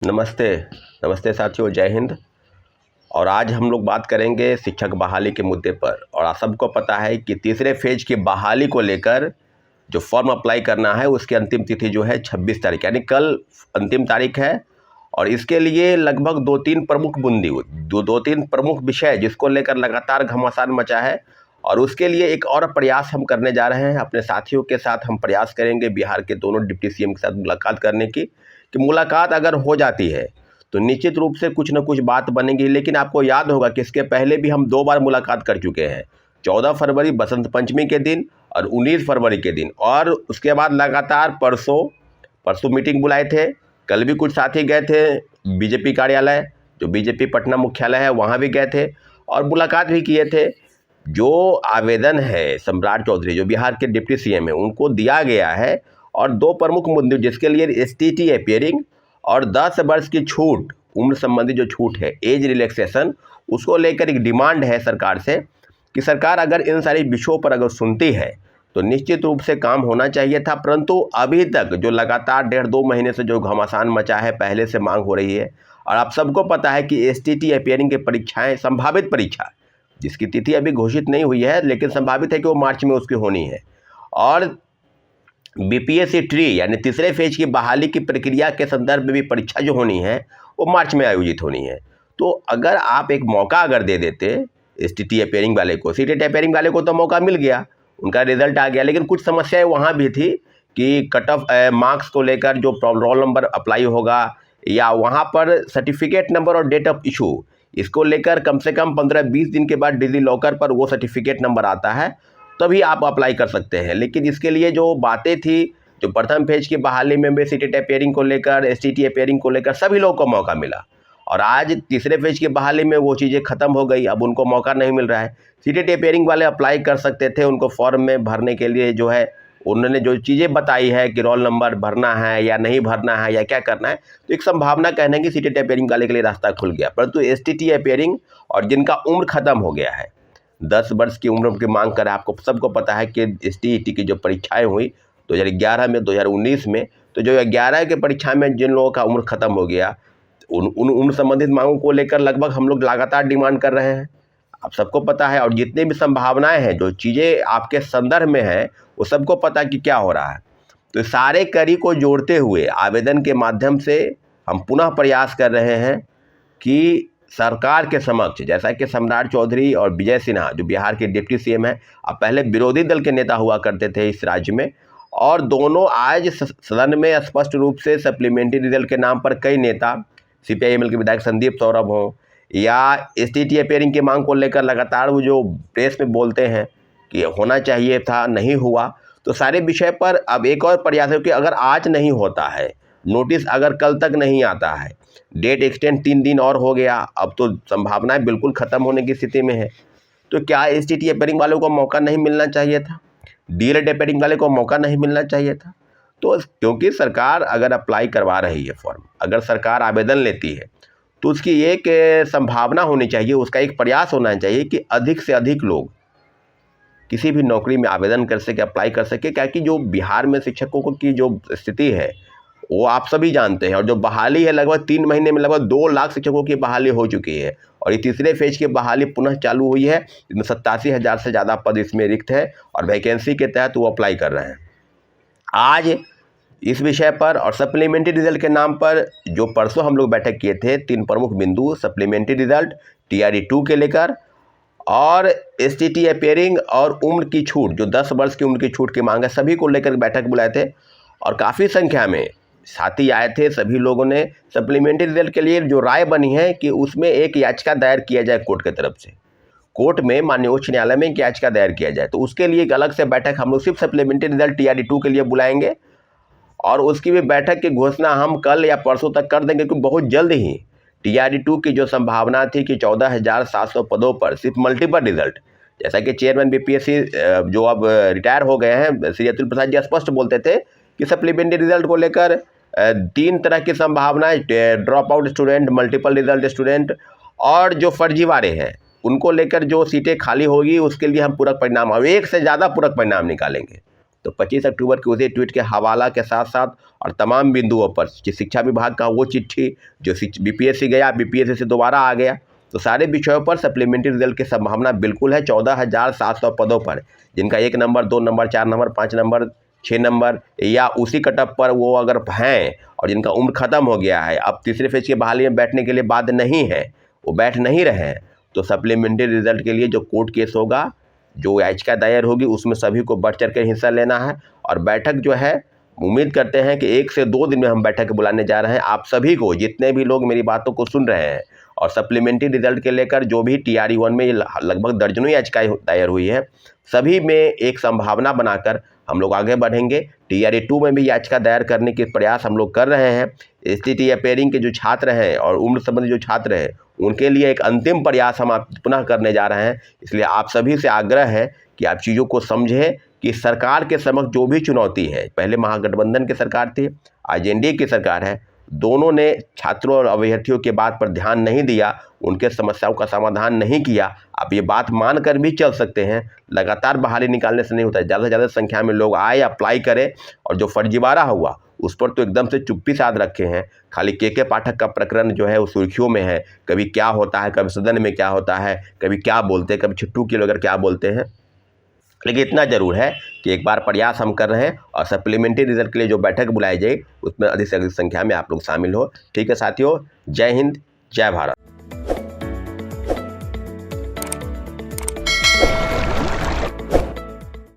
नमस्ते। नमस्ते साथियों, जय हिंद। और आज हम लोग बात करेंगे शिक्षक बहाली के मुद्दे पर। और आप सबको पता है कि तीसरे फेज की बहाली को लेकर जो फॉर्म अप्लाई करना है उसकी अंतिम तिथि जो है 26 तारीख, यानी कल अंतिम तारीख है। और इसके लिए लगभग दो तीन प्रमुख विषय जिसको लेकर लगातार घमासान मचा है। और उसके लिए एक और प्रयास हम करने जा रहे हैं। अपने साथियों के साथ हम प्रयास करेंगे बिहार के दोनों डिप्टी सीएम के साथ मुलाकात करने की, कि मुलाकात अगर हो जाती है तो निश्चित रूप से कुछ न कुछ बात बनेगी। लेकिन आपको याद होगा कि इसके पहले भी हम 2 बार मुलाकात कर चुके हैं, 14 फरवरी बसंत पंचमी के दिन और 19 फरवरी के दिन। और उसके बाद लगातार परसों मीटिंग बुलाए थे। कल भी कुछ साथी गए थे बीजेपी कार्यालय, जो बीजेपी पटना मुख्यालय है, वहाँ भी गए थे और मुलाकात भी किए थे। जो आवेदन है सम्राट चौधरी, जो बिहार के डिप्टी सीएम है, उनको दिया गया है। और 2 प्रमुख मुद्दे जिसके लिए एसटीटी अपियरिंग और 10 वर्ष की छूट, उम्र संबंधी जो छूट है, एज रिलैक्सेशन, उसको लेकर एक डिमांड है सरकार से कि सरकार अगर इन सारे विषयों पर अगर सुनती है तो निश्चित रूप से काम होना चाहिए था। परंतु अभी तक जो लगातार 1.5-2 महीने से जो घमासान मचा है, पहले से मांग हो रही है। और आप सबको पता है कि एसटीटी अपियरिंग की परीक्षाएं, संभावित परीक्षा जिसकी तिथि अभी घोषित नहीं हुई है, लेकिन संभावित है कि वो मार्च में उसकी होनी है। और बीपीएससी ट्री यानी तीसरे फेज की बहाली की प्रक्रिया के संदर्भ में भी परीक्षा जो होनी है वो मार्च में आयोजित होनी है। तो अगर आप एक मौका अगर दे देते एसटीटी अपियरिंग वाले को, सीटेट अपियरिंग वाले को तो मौका मिल गया, उनका रिजल्ट आ गया, लेकिन कुछ समस्याएं वहाँ भी थी कि कट ऑफ मार्क्स को लेकर जो रोल नंबर अप्लाई होगा या वहाँ पर सर्टिफिकेट नंबर और डेट ऑफ इशू, इसको लेकर कम से कम 15-20 दिन के बाद डिजी लॉकर पर वो सर्टिफिकेट नंबर आता है, तभी आप अप्लाई कर सकते हैं। लेकिन इसके लिए जो बातें थी, जो प्रथम फेज की बहाली में भी सीटेट अपियरिंग को लेकर, एसटीटी अपियरिंग को लेकर सभी लोगों को मौका मिला। और आज तीसरे फेज की बहाली में वो चीज़ें खत्म हो गई, अब उनको मौका नहीं मिल रहा है। सीटेट अपियरिंग वाले अप्लाई कर सकते थे, उनको फॉर्म में भरने के लिए जो है उन्होंने जो चीज़ें बताई है कि रोल नंबर भरना है या नहीं भरना है या क्या करना है, तो एक संभावना कहने की सीटेट अपियरिंग वाले के लिए रास्ता खुल गया। परंतु एसटीटी अपियरिंग और जिनका उम्र खत्म हो गया है, 10 वर्ष की उम्र की मांग कर, आपको सबको पता है कि एसटीईटी की जो परीक्षाएं हुई 2011 में, 2019 में, तो जो 11 के परीक्षा में जिन लोगों का उम्र खत्म हो गया, उन उम्र संबंधित मांगों को लेकर लगभग हम लोग लगातार डिमांड कर रहे हैं, आप सबको पता है। और जितनी भी संभावनाएं हैं, जो चीज़ें आपके संदर्भ में हैं, वो सबको पता कि क्या हो रहा है। तो सारे कड़ी को जोड़ते हुए आवेदन के माध्यम से हम पुनः प्रयास कर रहे हैं कि सरकार के समक्ष, जैसा कि सम्राट चौधरी और विजय सिन्हा जो बिहार के डिप्टी सीएम हैं, अब पहले विरोधी दल के नेता हुआ करते थे इस राज्य में, और दोनों आज सदन में स्पष्ट रूप से सप्लीमेंट्री रिजल्ट के नाम पर कई नेता, सीपीआईएमएल के विधायक संदीप सौरभ हों या एसटीटी अपियरिंग की मांग को लेकर लगातार वो जो प्रेस में बोलते हैं कि होना चाहिए था, नहीं हुआ, तो सारे विषय पर अब एक और प्रयास है कि अगर आज नहीं होता है, नोटिस अगर कल तक नहीं आता है, डेट एक्सटेंड 3 दिन और हो गया, अब तो संभावनाएं बिल्कुल ख़त्म होने की स्थिति में है, तो क्या एसटीटी अपियरिंग वालों को मौका नहीं मिलना चाहिए था? डीएलएड अपियरिंग वाले को मौका नहीं मिलना चाहिए था? तो क्योंकि सरकार अगर अप्लाई करवा रही है फॉर्म, अगर सरकार आवेदन लेती है, तो उसकी एक संभावना होनी चाहिए, उसका एक प्रयास होना चाहिए कि अधिक से अधिक लोग किसी भी नौकरी में आवेदन कर सके, अप्लाई कर सके। क्या कि जो बिहार में शिक्षकों की जो स्थिति है वो आप सभी जानते हैं। और जो बहाली है, लगभग 3 महीने में लगभग 2 लाख शिक्षकों की बहाली हो चुकी है। और ये तीसरे फेज की बहाली पुनः चालू हुई है, जिसमें 87,000 से ज़्यादा पद इसमें रिक्त है और वैकेंसी के तहत वो अप्लाई कर रहे हैं। आज इस विषय पर और सप्लीमेंट्री रिजल्ट के नाम पर जो परसों हम लोग बैठक किए थे, 3 प्रमुख बिंदु, सप्लीमेंट्री रिजल्ट, टीआरई-2 के लेकर और एसटीटी अपियरिंग और उम्र की छूट, जो 10 वर्ष की उम्र की छूट की मांग है, सभी को लेकर बैठक बुलाए थे। और काफ़ी संख्या में साथी आए थे। सभी लोगों ने सप्लीमेंट्री रिजल्ट के लिए जो राय बनी है कि उसमें एक याचिका दायर किया जाए कोर्ट की तरफ से, कोर्ट में, माननीय उच्च न्यायालय में एक याचिका दायर किया जाए। तो उसके लिए एक अलग से बैठक हम लोग सिर्फ सप्लीमेंट्री रिजल्ट टीआरई-2 के लिए बुलाएंगे। और उसकी भी बैठक की घोषणा हम कल या परसों तक कर देंगे, क्योंकि बहुत जल्द ही टीआरई-2 की जो संभावना थी कि 14,700 पदों पर सिर्फ मल्टीपल रिजल्ट, जैसा कि चेयरमैन बीपीएससी जो अब रिटायर हो गए हैं, श्री अतुल प्रसाद जी स्पष्ट बोलते थे कि सप्लीमेंट्री रिजल्ट को लेकर 3 तरह की संभावनाएं, drop out student, multiple result student और जो फर्जीवाड़े हैं, उनको लेकर जो सीटें खाली होगी उसके लिए हम पूरक परिणाम, और 1 से ज़्यादा पूरक परिणाम निकालेंगे। तो 25 अक्टूबर के उसी ट्वीट के हवाला के साथ साथ और तमाम बिंदुओं पर शिक्षा विभाग का वो चिट्ठी जो बीपीएससी गया, बीपीएससी से दोबारा आ गया, तो सारे विषयों पर सप्लीमेंट्री रिजल्ट की संभावना बिल्कुल है। 14,700 पदों पर जिनका 1 number, 2 number, 4 number, 5 number, 6 number या उसी कटअप पर वो अगर हैं और जिनका उम्र ख़त्म हो गया है, अब तीसरे फेज की बहाली में बैठने के लिए बाध्य नहीं है, वो बैठ नहीं रहे हैं, तो सप्लीमेंट्री रिजल्ट के लिए जो कोर्ट केस होगा, जो याचिका दायर होगी, उसमें सभी को बढ़ चढ़ कर हिस्सा लेना है। और बैठक जो है उम्मीद करते हैं कि 1 से 2 दिन में हम बैठक बुलाने जा रहे हैं। आप सभी को, जितने भी लोग मेरी बातों को सुन रहे हैं और सप्लीमेंट्री रिजल्ट के लेकर जो भी TRE-1 में लगभग दर्जनों याचिकाएँ दायर हुई है, सभी में एक संभावना बनाकर हम लोग आगे बढ़ेंगे। TRE-2 में भी याचिका दायर करने के प्रयास हम लोग कर रहे हैं। STT अपेयरिंग के जो छात्र हैं और उम्र संबंधी जो छात्र हैं, उनके लिए एक अंतिम प्रयास हम पुनः करने जा रहे हैं। इसलिए आप सभी से आग्रह है कि आप चीज़ों को समझें कि सरकार के समक्ष जो भी चुनौती है, पहले महागठबंधन की सरकार थी, आज NDA की सरकार है, दोनों ने छात्रों और अभ्यर्थियों के बात पर ध्यान नहीं दिया, उनके समस्याओं का समाधान नहीं किया। आप ये बात मानकर भी चल सकते हैं, लगातार बहाली निकालने से नहीं होता है। ज़्यादा से ज़्यादा संख्या में लोग आए, अप्लाई करें, और जो फर्जीवाड़ा हुआ उस पर तो एकदम से चुप्पी साध रखे हैं। खाली के पाठक का प्रकरण जो है वो सुर्खियों में है, कभी क्या होता है, कभी सदन में क्या होता है, कभी क्या बोलते हैं, कभी छिट्टू की लोग क्या बोलते हैं। लेकिन इतना ज़रूर है कि एक बार प्रयास हम कर रहे हैं और सप्लीमेंट्री रिजल्ट के लिए जो बैठक बुलाई जाए उसमें अधिक से अधिक संख्या में आप लोग शामिल हो। ठीक है साथियों, जय हिंद, जय भारत।